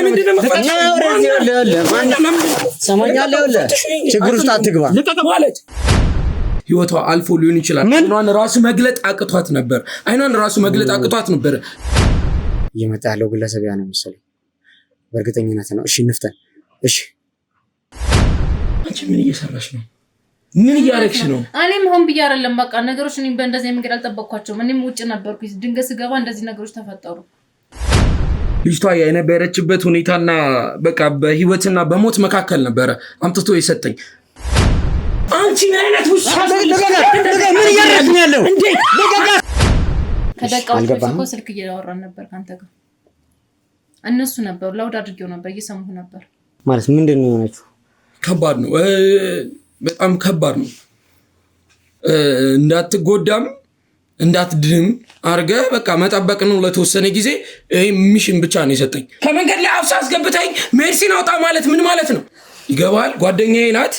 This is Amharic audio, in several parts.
ምንድነው ሰማኛለህ ችግር ውስጥ አትግባ ማለት ህይወቷ አልፎ ሊሆን ይችላል አይኗን ራሱ መግለጥ አቅቷት ነበር እየመጣ ያለው ግለሰብ ያ ነው መሰለኝ በእርግጠኝነት ነው እሺ እንፍተን እሺ አንቺ ምን እየሰራሽ ነው ምን እያረክሽ ነው እኔም ሆን ብዬ አይደለም በቃ ነገሮች እኔም በእንደዚህ መንገድ አልጠበቅኳቸውም እኔም ውጭ ነበርኩ ድንገት ስገባ እንደዚህ ነገሮች ተፈጠሩ ልጅቷ የነበረችበት ሁኔታና በቃ በህይወትና በሞት መካከል ነበር አምጥቶ የሰጠኝ አንቺ ምን አይነት ውሻ ምን እያረክኝ ያለው እንዴ ከደቂቃዎች በፊት ስልክ እያወራን ነበር ካንተ ጋር እነሱ ነበር ላውድ አድርጌው ነበር እየሰሙህ ነበር ማለት ምንድነው የሆነችው ከባድ ነው በጣም ከባድ ነው እንዳትጎዳም እንዳትድንም አርገ በቃ መጣበቅ ነው ለተወሰነ ጊዜ ይሄ ሚሽን ብቻ ነው የሰጠኝ ከመንገድ ላይ አውሳ አስገብተኝ ሜርሲን አውጣ ማለት ምን ማለት ነው ይገባል ጓደኛዬ ናት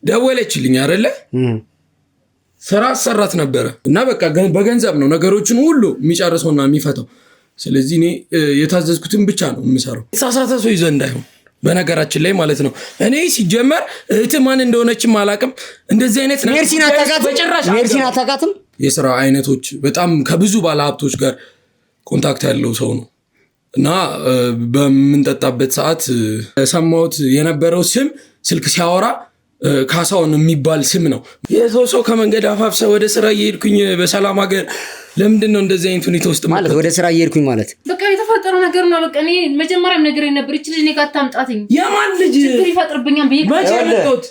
ደወለችልኝ አይደለ ስራ አሰራት ነበር እና በቃ በገንዘብ ነው ነገሮችን ሁሉ የሚጨርሰውና የሚፈታው ስለዚህ እኔ የታዘዝኩትን ብቻ ነው የምሰራው ተሳሳተ ሰው ይዘ እንዳይሆን በነገራችን ላይ ማለት ነው እኔ ሲጀመር እህት ማን እንደሆነችም አላቅም እንደዚህ አይነት ሜርሲን አታውቃትም የሥራ አይነቶች በጣም ከብዙ ባለሀብቶች ጋር ኮንታክት ያለው ሰው ነው እና በመንጠጣበት ሰዓት ሰማሁት የነበረው ስም ስልክ ሲያወራ ካሳውን የሚባል ስም ነው የሰው ከመንገድ አፋፍሰ ወደ ስራ እየሄድኩኝ በሰላም ሀገር ለምንድነው እንደዚህ አይነት ሁኔታ ውስጥ ማለት ወደ ስራ እየሄድኩኝ ማለት በቃ የተፈጠረው ነገር ነው በቃ እኔ መጀመሪያም ነገር ነበር እቺ ልጅ እኔ ጋር ታምጣትኝ የማን ልጅ ችግር ይፈጥርብኛል በይ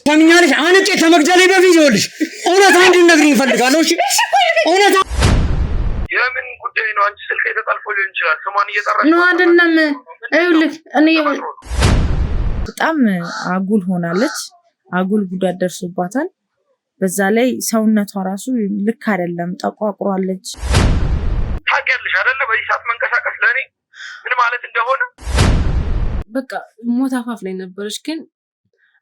ታምኛለሽ አንቺ ከመግደሌ በፊት ይኸውልሽ እውነት አንድ ነገር ይፈልጋለሁ እሺ እውነት የምን ጉዳይ ነው አንቺ ስልክ የተጣልፎ ሊሆን ይችላል ስሟን እየጠራሽ ነው አይደለም አይውልክ እኔ በጣም አጉል ሆናለች አጉል ጉዳት ደርሶባታል በዛ ላይ ሰውነቷ ራሱ ልክ አይደለም ተቋቁሯለች ታውቂያለሽ አይደለ በዚህ ሰዓት መንቀሳቀስ ለኔ ምን ማለት እንደሆነ በቃ ሞት አፋፍ ላይ ነበርሽ ግን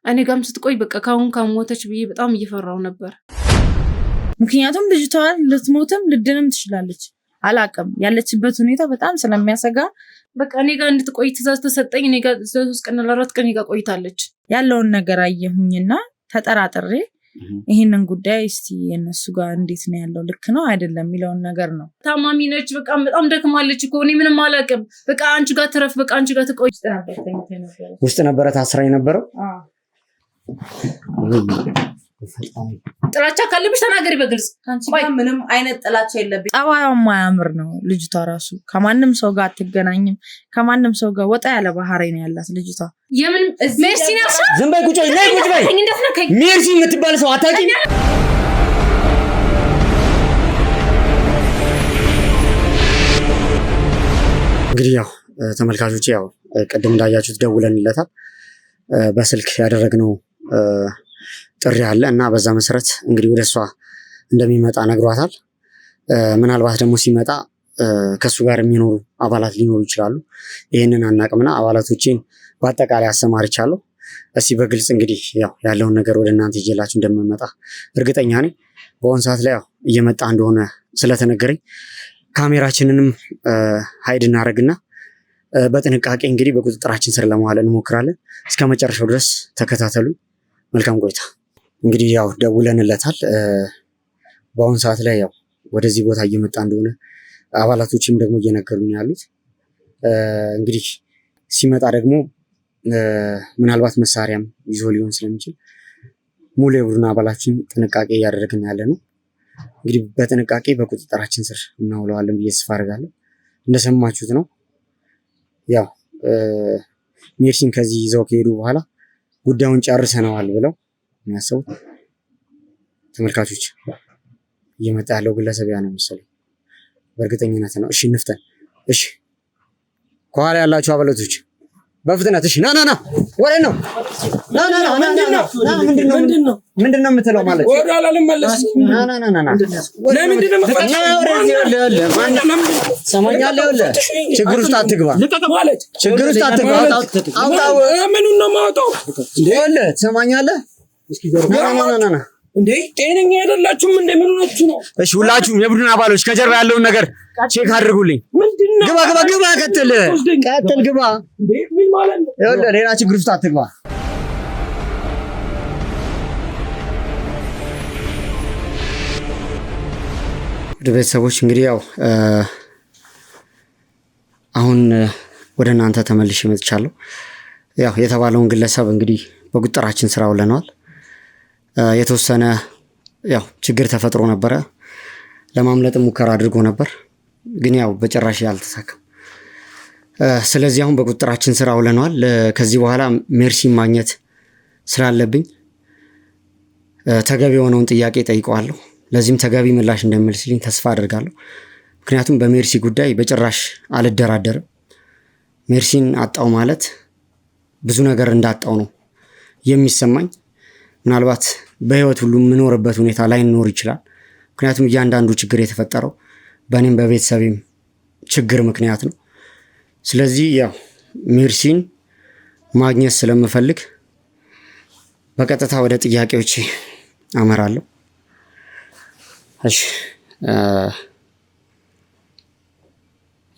እኔ ጋርም ስትቆይ በቃ ካሁን ከሞተች ብዬ በጣም እየፈራው ነበር ምክንያቱም ልጅቷ ልትሞትም ልድንም ትችላለች አላቅም ያለችበት ሁኔታ በጣም ስለሚያሰጋ በቃ እኔ ጋር እንድትቆይ ትእዛዝ ተሰጠኝ እኔ ጋር 3 ቀን ለ4 ቀን ጋር ቆይታለች ያለውን ነገር አየሁኝና ተጠራጥሬ ይሄንን ጉዳይ እስቲ የነሱ ጋር እንዴት ነው ያለው ልክ ነው አይደለም የሚለውን ነገር ነው ታማሚ ነች በቃ በጣም ደክማለች እኮ እኔ ምንም አላቅም በቃ አንቺ ጋር ትረፍ በቃ አንቺ ጋር ትቆይ ውስጥ ነበር ታስራ የነበረው ጥላቻ ካለብሽ ተናገሪ በግልጽ ካንቺ ጋር ምንም አይነት ጥላቻ የለብኝ ጠባዩም ማያምር ነው ልጅቷ ራሱ ከማንም ሰው ጋር አትገናኝም ከማንም ሰው ጋር ወጣ ያለ ባህሪ ነው ያላት ልጅቷ የምን ሜርሲ ነሽ ዝም በይ ቁጭ በይ ሜርሲ የምትባል ሰው አታውቂም እንግዲህ ያው ተመልካቾች ያው ቀደም እንዳያችሁት ደውለንለታል በስልክ ያደረግነው ጥሪ አለ እና በዛ መሰረት እንግዲህ ወደሷ እንደሚመጣ ነግሯታል ምናልባት ደግሞ ሲመጣ ከሱ ጋር የሚኖሩ አባላት ሊኖሩ ይችላሉ ይሄንን አናቅምና አባላቶችን በአጠቃላይ አሰማርቻለሁ እስቲ በግልጽ እንግዲህ ያው ያለውን ነገር ወደ እናንተ ይዤላችሁ እንደምመጣ እርግጠኛ ነኝ በአሁን ሰዓት ላይ ያው እየመጣ እንደሆነ ስለተነገረኝ ካሜራችንንም ሃይድ እናደርግና በጥንቃቄ እንግዲህ በቁጥጥራችን ስር ለማዋል እንሞክራለን እስከ መጨረሻው ድረስ ተከታተሉ መልካም ቆይታ እንግዲህ ያው ደውለንለታል በአሁን ሰዓት ላይ ያው ወደዚህ ቦታ እየመጣ እንደሆነ አባላቶችም ደግሞ እየነገሩኝ ያሉት እንግዲህ ሲመጣ ደግሞ ምናልባት መሳሪያም ይዞ ሊሆን ስለሚችል ሙሉ የቡድን አባላችን ጥንቃቄ እያደረግን ያለ ነው እንግዲህ በጥንቃቄ በቁጥጥራችን ስር እናውለዋለን ብዬ ተስፋ አደርጋለሁ እንደሰማችሁት ነው ያው ሜርሲን ከዚህ ይዘው ከሄዱ በኋላ ጉዳዩን ጨርሰናል ብለው የሚያስቡት ተመልካቾች እየመጣ ያለው ግለሰብ ያ ነው መሰለኝ በእርግጠኝነት ነው እሺ እንፍተን እሺ ከኋላ ያላችሁ አባላቶች በፍጥነት እሺ ና ወሬ ነው ና ምንድነው የምትለው ማለት ወደ አላልመለስ ና ለምንድነው ሰማኛለህ ችግር ውስጥ አትግባ ማለት ችግር ውስጥ አትግባ አውጣው ምኑን ነው ማውጣው እንዴ ሰማኛለህ እስኪ ና እንዴ ጤነኛ አይደላችሁም? እንደ ምን ሆናችሁ ነው? እሺ ሁላችሁም የቡድን አባሎች ከጀርባ ያለውን ነገር ቼክ አድርጉልኝ። ምንድነው? ግባ ቀጥል ግባ። እንዴ ምን ማለት ነው? ይኸውልህ ሌላ ችግር ውስጥ አትግባ። ወደ ቤተሰቦች እንግዲህ ያው አሁን ወደ እናንተ ተመልሼ መጥቻለሁ። ያው የተባለውን ግለሰብ እንግዲህ በቁጥጥራችን ስር አውለነዋል። የተወሰነ ያው ችግር ተፈጥሮ ነበረ። ለማምለጥ ሙከራ አድርጎ ነበር፣ ግን ያው በጭራሽ አልተሳካም። ስለዚህ አሁን በቁጥጥራችን ስር አውለነዋል። ከዚህ በኋላ ሜርሲን ማግኘት ስላለብኝ ተገቢ የሆነውን ጥያቄ ጠይቀዋለሁ። ለዚህም ተገቢ ምላሽ እንደሚመልስልኝ ተስፋ አድርጋለሁ። ምክንያቱም በሜርሲ ጉዳይ በጭራሽ አልደራደርም። ሜርሲን አጣው ማለት ብዙ ነገር እንዳጣው ነው የሚሰማኝ። ምናልባት በህይወት ሁሉ የምኖርበት ሁኔታ ላይኖር ይችላል። ምክንያቱም እያንዳንዱ ችግር የተፈጠረው በእኔም በቤተሰቤም ችግር ምክንያት ነው። ስለዚህ ያው ሜርሲን ማግኘት ስለምፈልግ በቀጥታ ወደ ጥያቄዎች አመራለሁ። እሺ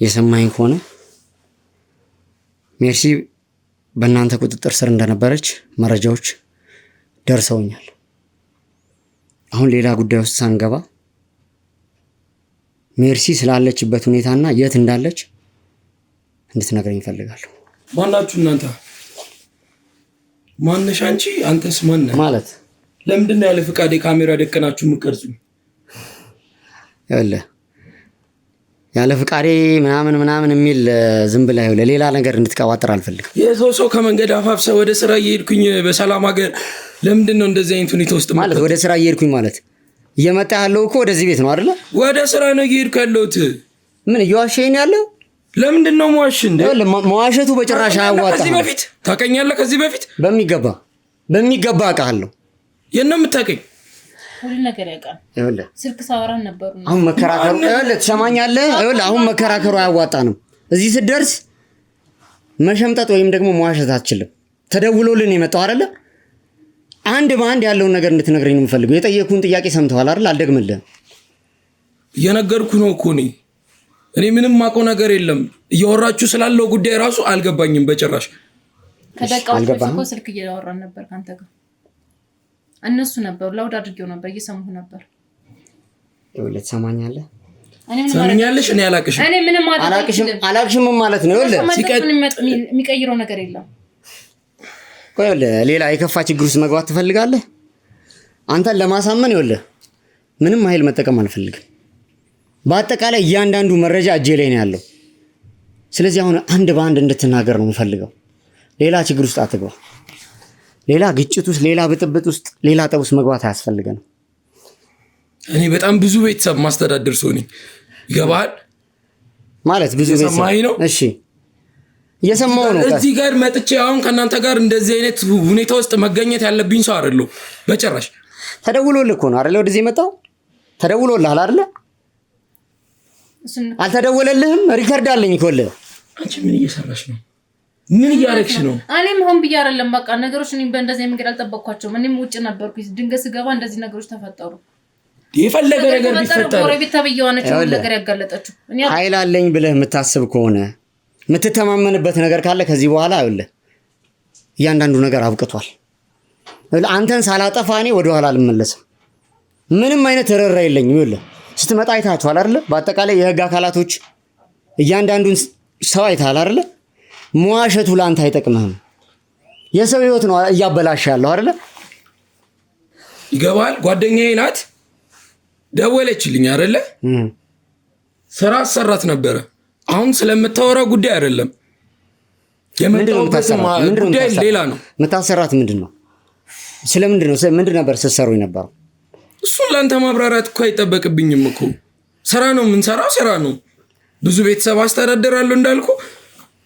የሰማኝ ከሆነ ሜርሲ በእናንተ ቁጥጥር ስር እንደነበረች መረጃዎች ደርሰውኛል። አሁን ሌላ ጉዳይ ውስጥ ሳንገባ ሜርሲ ስላለችበት ሁኔታና የት እንዳለች እንድትነግረኝ እፈልጋለሁ። ማናችሁ እናንተ? ማነሽ አንቺ? አንተስ ማን ነህ? ማለት ለምንድን ነው ያለ ፍቃድ ካሜራ ደቀናችሁ የምትቀርጹኝ? ያለ ፍቃዴ ምናምን የሚል ዝም ብለህ ለሌላ ነገር እንድትቀባጥር አልፈልግም። የሰው ከመንገድ አፋፍሰ ወደ ስራ እየሄድኩኝ በሰላም ሀገር ለምንድን ነው እንደዚህ አይነት ሁኔታ ውስጥ ማለት? ወደ ስራ እየሄድኩኝ ማለት እየመጣ ያለው እኮ ወደዚህ ቤት ነው አይደለ? ወደ ስራ ነው እየሄድኩ ያለሁት። ምን እየዋሸኸኝ ያለው? ለምንድን ነው መዋሽ? እንደ መዋሸቱ በጭራሽ አያዋጣም። ከዚህ በፊት ታውቀኛለህ? ከዚህ በፊት በሚገባ አውቃለሁ። የት ነው የምታውቀኝ? ሁሉ ነገር ያውቃል። ይኸውልህ ስልክ ሳወራን ነበሩ። አሁን መከራከሩ ትሰማኛለህ? ይኸውልህ አሁን መከራከሩ አያዋጣንም። እዚህ ስትደርስ መሸምጠጥ ወይም ደግሞ መዋሸት አትችልም። ተደውሎልን የመጣው አይደለ? አንድ በአንድ ያለውን ነገር እንድትነግረኝ ነው የምፈልገው። የጠየኩህን ጥያቄ ሰምተዋል አይደል? አልደግምልህም። እየነገርኩህ ነው እኮ እኔ ምንም ማውቀው ነገር የለም። እያወራችሁ ስላለው ጉዳይ ራሱ አልገባኝም በጭራሽ። ከደቂቃዎች በፊት ስልክ እያወራን ነበር ካንተ ጋር። እነሱ ነበሩ ላውድ አድርጌው ነበር፣ እየሰሙህ ነበር። ይኸውልህ ትሰማኛለህ? ሰማኛለሽ? እኔ አላቅሽም። እኔ ምንም አላቅሽም ማለት ነው። ይኸውልህ የሚቀይረው ነገር የለም። ይኸውልህ ሌላ የከፋ ችግር ውስጥ መግባት ትፈልጋለህ? አንተን ለማሳመን ይኸውልህ ምንም ኃይል መጠቀም አልፈልግም። በአጠቃላይ እያንዳንዱ መረጃ እጄ ላይ ነው ያለው። ስለዚህ አሁን አንድ በአንድ እንድትናገር ነው የምፈልገው። ሌላ ችግር ውስጥ አትግባ። ሌላ ግጭት ውስጥ፣ ሌላ ብጥብጥ ውስጥ፣ ሌላ ጠብ ውስጥ መግባት አያስፈልገንም። እኔ በጣም ብዙ ቤተሰብ ማስተዳደር ሰው ነኝ። ይገባሃል? ማለት ብዙ ቤተሰብ ነው። እሺ እየሰማሁ ነው። እዚህ ጋር መጥቼ አሁን ከእናንተ ጋር እንደዚህ አይነት ሁኔታ ውስጥ መገኘት ያለብኝ ሰው አይደለሁ በጭራሽ። ተደውሎልህ እኮ ነው አይደለ? ወደዚህ የመጣው ተደውሎልሃል አይደለ? አልተደወለልህም? ሪከርድ አለኝ እኮ። አንቺ ምን እየሰራሽ ነው? ምን እያደረግሽ ነው? እኔም ሆን ብዬ አይደለም። በቃ ነገሮች እኔም በእንደዚህ መንገድ አልጠበቅኳቸውም። እኔም ውጭ ነበርኩ። ድንገት ስገባ እንደዚህ ነገሮች ተፈጠሩ። የፈለገ ነገር ቢፈጠር ጎረቤት ተብዬው ነች ነገር ያጋለጠችው። ኃይል አለኝ ብለህ የምታስብ ከሆነ የምትተማመንበት ነገር ካለ ከዚህ በኋላ አይደለ እያንዳንዱ ነገር አብቅቷል። አንተን ሳላጠፋ እኔ ወደኋላ አልመለስም። ምንም አይነት ተረራ የለኝም። ይኸውልህ ስትመጣ አይታችኋል አይደለ? በአጠቃላይ የህግ አካላቶች እያንዳንዱን ሰው አይተሃል አይደለ? መዋሸቱ ለአንተ አይጠቅምህም። የሰው ህይወት ነው እያበላሽ ያለው አይደለ? ይገባል? ጓደኛዬ ናት፣ ደወለችልኝ አይደለ? ስራ አሰራት ነበረ። አሁን ስለምታወራው ጉዳይ አይደለም የምታወራው ጉዳይ ሌላ ነው። የምታሰራት ምንድን ነው? ስለምንድን ነው? ምንድን ነበር ስትሰሩ የነበረው? እሱን ለአንተ ማብራራት እኮ አይጠበቅብኝም እኮ። ስራ ነው የምንሰራው፣ ስራ ነው። ብዙ ቤተሰብ አስተዳደራለሁ እንዳልኩ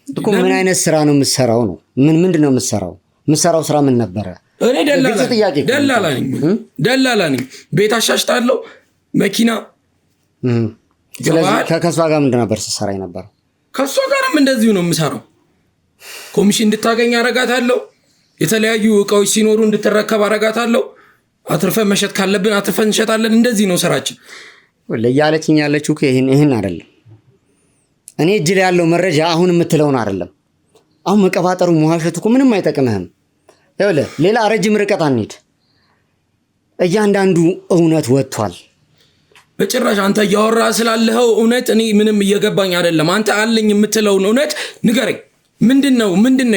እኮ። ምን አይነት ስራ ነው የምትሰራው ነው? ምንድን ነው የምትሰራው? የምትሰራው ስራ ምን ነበረ? እኔ ደላላ ነኝ። ቤት አሻሽጣለሁ፣ መኪና። ስለዚህ ከሷ ጋር ምንድን ነበር ስትሰራ የነበረው? ከሷ ጋርም እንደዚሁ ነው የምሰራው። ኮሚሽን እንድታገኝ አረጋታለሁ። የተለያዩ እቃዎች ሲኖሩ እንድትረከብ አረጋታለሁ። አትርፈን መሸጥ ካለብን አትርፈን እንሸጣለን። እንደዚህ ነው ስራችን። ለያለችኝ ያለችው ይሄን አይደለም። እኔ እጅ ላይ ያለው መረጃ አሁን የምትለውን አይደለም። አሁን መቀባጠሩ መዋሸቱ እኮ ምንም አይጠቅምህም። ይኸውልህ ሌላ ረጅም ርቀት አንሂድ። እያንዳንዱ እውነት ወጥቷል። በጭራሽ አንተ እያወራ ስላለኸው እውነት እኔ ምንም እየገባኝ አይደለም። አንተ አለኝ የምትለውን እውነት ንገረኝ። ምንድነው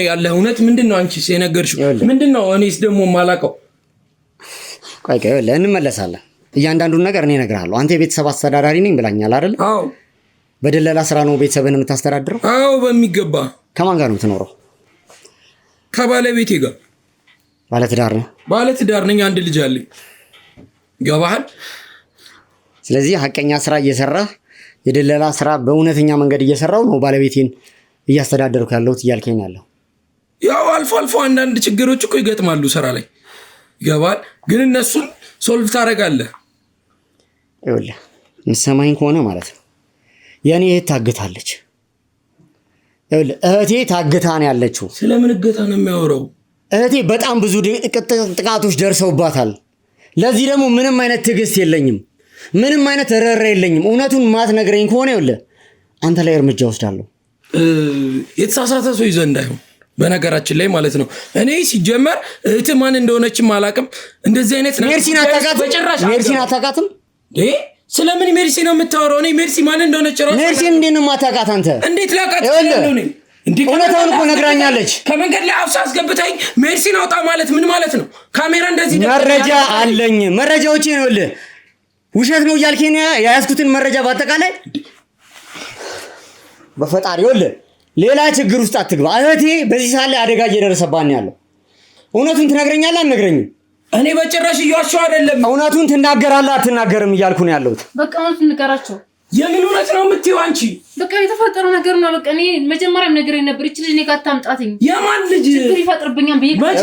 ያለህ እውነት? ምንድነው አንቺስ የነገርሽው? ምንድነው እኔስ ደግሞ የማላውቀው? ቆይ እንመለሳለን። እያንዳንዱን ነገር እኔ እነግርሃለሁ። አንተ የቤተሰብ አስተዳዳሪ ነኝ ብላኛል አይደል? አዎ። በደለላ ስራ ነው ቤተሰብን የምታስተዳድረው? አዎ በሚገባ። ከማን ጋር ነው የምትኖረው? ከባለቤቴ ጋር። ባለትዳር ነው? ባለትዳር ነኝ። አንድ ልጅ አለኝ። ገባሃል? ስለዚህ ሐቀኛ ስራ እየሰራህ የደለላ ስራ በእውነተኛ መንገድ እየሰራው ነው ባለቤቴን እያስተዳደርኩ ያለሁት እያልከኝ ያለው። ያው አልፎ አልፎ አንዳንድ ችግሮች እኮ ይገጥማሉ ስራ ላይ ገባል። ግን እነሱን ሶልቭ ታደርጋለህ። ይኸውልህ የምትሰማኝ ከሆነ ማለት ነው የኔ እህት ታግታለች። ይኸውልህ እህቴ ታግታ ነው ያለችው። ስለምን እገታ ነው የሚያወራው? እህቴ በጣም ብዙ ጥቃቶች ደርሰውባታል። ለዚህ ደግሞ ምንም አይነት ትዕግስት የለኝም፣ ምንም አይነት ርህራሄ የለኝም። እውነቱን ማትነግረኝ ከሆነ ይኸውልህ አንተ ላይ እርምጃ ወስዳለሁ። የተሳሳተ ሰው ይዘህ እንዳይሆን በነገራችን ላይ ማለት ነው። እኔ ሲጀመር እህት ማን እንደሆነችም አላውቅም። እንደዚህ አይነት ሜርሲን አታውቃትም? ስለምን ሜርሲ ነው የምታወራው? እኔ ሜርሲ ማን እንደሆነች ራሱ ሜርሲን እንዴት ነው የማታውቃት አንተ? እንዴት ላውቃት እችላለሁ? እውነታውን እኮ ነግራኛለች። ከመንገድ ላይ አውሳ አስገብታኝ ሜርሲን አውጣ ማለት ምን ማለት ነው? ካሜራ እንደዚህ መረጃ አለኝ። መረጃዎቼ ነው ይኸውልህ። ውሸት ነው እያልከኝ የያዝኩትን መረጃ በአጠቃላይ በፈጣሪ ይኸውልህ ሌላ ችግር ውስጥ አትግባ። እህቴ በዚህ ሰዓት ላይ አደጋ እየደረሰባት ነው ያለው። እውነቱን ትነግረኛለህ አትነግረኝም? እኔ በጭራሽ እየዋሸሁ አይደለም። እውነቱን ትናገራለህ አትናገርም እያልኩ ነው ያለሁት። በቃ እውነቱን ንገራቸው። የምን እውነት ነው የምትይው አንቺ? በቃ የተፈጠረው ነገር ነው። በቃ እኔ መጀመሪያም ነገረኝ ነበር። እቺ ልጅ እኔ ጋር አታምጣትኝ። የማን ልጅ? ችግር ይፈጥርብኛል ብዬ መቼ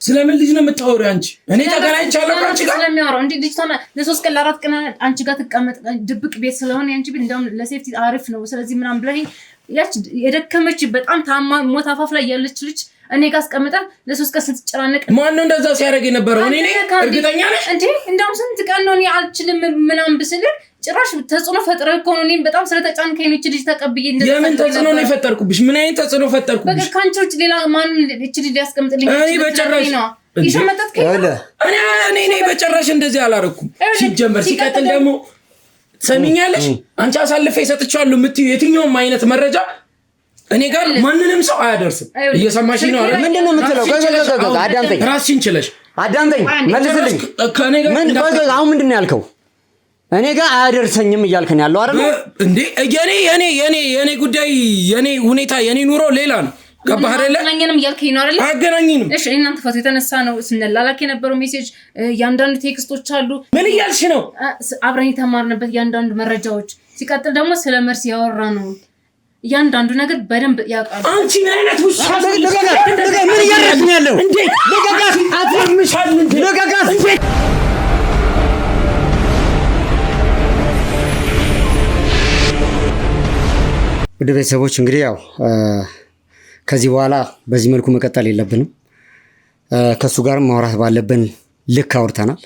ስለምን ልጅ ነው የምታወሪው አንቺ? እኔ ተገናኝቻለሁ አንቺ ጋር ስለሚያወራው እንዴ ልጅቷ ለ3 ቀን ለ4 ቀን አንቺ ጋር ትቀመጥ ድብቅ ቤት ስለሆነ አንቺ ቤት እንደውም ለሴፍቲ አሪፍ ነው። ስለዚህ ምናምን ብለኸኝ ያች የደከመች በጣም ታማ ሞት አፋፍ ላይ ያለች ልጅ እኔ ጋር አስቀምጣ ለ3 ቀን ስትጨናነቅ ማን ነው እንደዛ ሲያደርግ የነበረው? እኔ ነኝ። እርግጠኛ ነሽ እንዴ? እንደውም ስንት ቀን ነው እኔ አልችልም ምናምን ብስልህ ጭራሽ ተጽዕኖ ፈጥረህ እኮ ነው። እኔም በጣም ስለተጫንከኝ ነው እቺ ልጅ ተቀብዬ እንደዛ። የምን ተጽዕኖ ነው የፈጠርኩብሽ? ምን አይነት ተጽዕኖ ፈጠርኩብሽ? በቃ ካንቺ ውጭ ሌላ ማን እቺ ልጅ ያስቀምጥልኝ? እኔ በጭራሽ ይሸመጣጥከኝ እኔ በጭራሽ እንደዚህ አላረኩም። ሲጀመር ሲቀጥል ደግሞ ሰሚኛለሽ አንቺ አሳልፈ ይሰጥቻለሁ የምትይው የትኛውም አይነት መረጃ እኔ ጋር ማንንም ሰው አያደርስም። እየሰማሽ ነው አይደል? ምንድን ነው የምትለው? አዳምጠኝ፣ ራስሽን ችለሽ አዳምጠኝ፣ መልስልኝ። አሁን ምንድን ነው ያልከው? እኔ ጋር አያደርሰኝም እያልከኝ ያለው አይደል እንዴ? የኔ ጉዳይ የኔ ሁኔታ የኔ ኑሮ ሌላ ነው። ገባህ አይደል? አገናኘንም እያልከኝ ነው አይደል? አገናኘንም። እሺ እናንተ ፎቶ የተነሳ ነው ስንላላክ የነበረው ሜሴጅ ያንዳንዱ ቴክስቶች አሉ። ምን እያልሽ ነው? አብረን የተማርንበት ያንዳንዱ መረጃዎች፣ ሲቀጥል ደግሞ ስለ መርሲ ያወራ ነው ያንዳንዱ ነገር በደንብ ያውቃል። አንቺ ምን አይነት ውሻ ምን እያደረግሽ ነው ያለው? እንዴ ለጋጋት አትምሻል እንዴ ለጋጋት እንዴ ወደ ቤተሰቦች እንግዲህ ያው ከዚህ በኋላ በዚህ መልኩ መቀጠል የለብንም። ከሱ ጋር ማውራት ባለብን ልክ አውርተናል።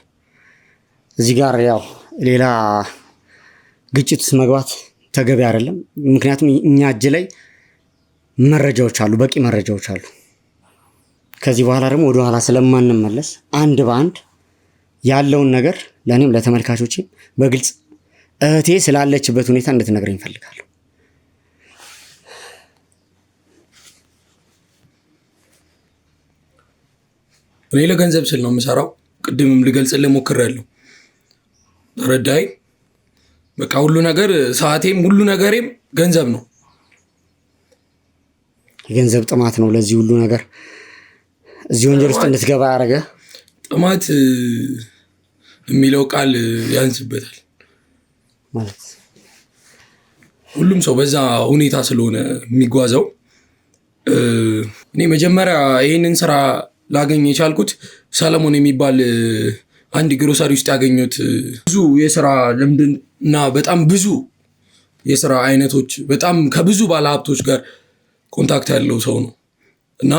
እዚህ ጋር ያው ሌላ ግጭት መግባት ተገቢ አይደለም። ምክንያቱም እኛ እጅ ላይ መረጃዎች አሉ፣ በቂ መረጃዎች አሉ። ከዚህ በኋላ ደግሞ ወደ ኋላ ስለማንመለስ አንድ በአንድ ያለውን ነገር ለእኔም ለተመልካቾችም በግልጽ እህቴ ስላለችበት ሁኔታ እንድትነግረኝ እፈልጋለሁ። እኔ ለገንዘብ ስል ነው የምሰራው። ቅድምም ልገልጽልህ ሞክሬያለሁ። ተረዳይ? በቃ ሁሉ ነገር ሰዓቴም ሁሉ ነገሬም ገንዘብ ነው። የገንዘብ ጥማት ነው ለዚህ ሁሉ ነገር እዚህ ወንጀል ውስጥ እንድትገባ ያደረገ። ጥማት የሚለው ቃል ያንስበታል ማለት ሁሉም ሰው በዛ ሁኔታ ስለሆነ የሚጓዘው። እኔ መጀመሪያ ይህንን ስራ ላገኝ የቻልኩት ሰለሞን የሚባል አንድ ግሮሰሪ ውስጥ ያገኙት ብዙ የስራ ልምድና በጣም ብዙ የስራ አይነቶች በጣም ከብዙ ባለሀብቶች ጋር ኮንታክት ያለው ሰው ነው እና